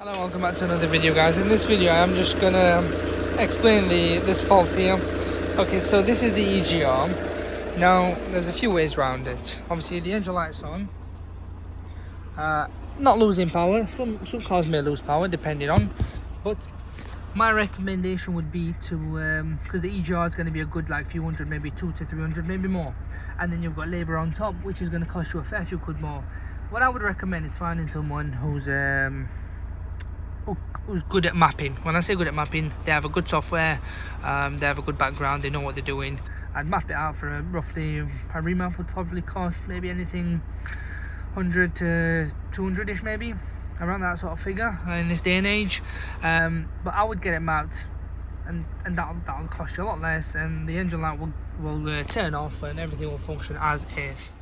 Hello, welcome back to another video, guys. In this video I'm just gonna explain this fault here. Okay, so this is the EGR. Now there's a few ways around it. Obviously the engine light's on, not losing power. Some cars may lose power depending on, but my recommendation would be to because the EGR is going to be a good like few hundred, maybe 200 to 300, maybe more, and then you've got labour on top, which is going to cost you a fair few quid more. What I would recommend is finding someone who's good at mapping. When I say good at mapping, they have a good software, they have a good background, they know what they're doing. I'd map it out for roughly, a remap would probably cost maybe anything 100 to 200ish, maybe around that sort of figure in this day and age. But I would get it mapped, and that'll cost you a lot less, and the engine light will turn off and everything will function as is.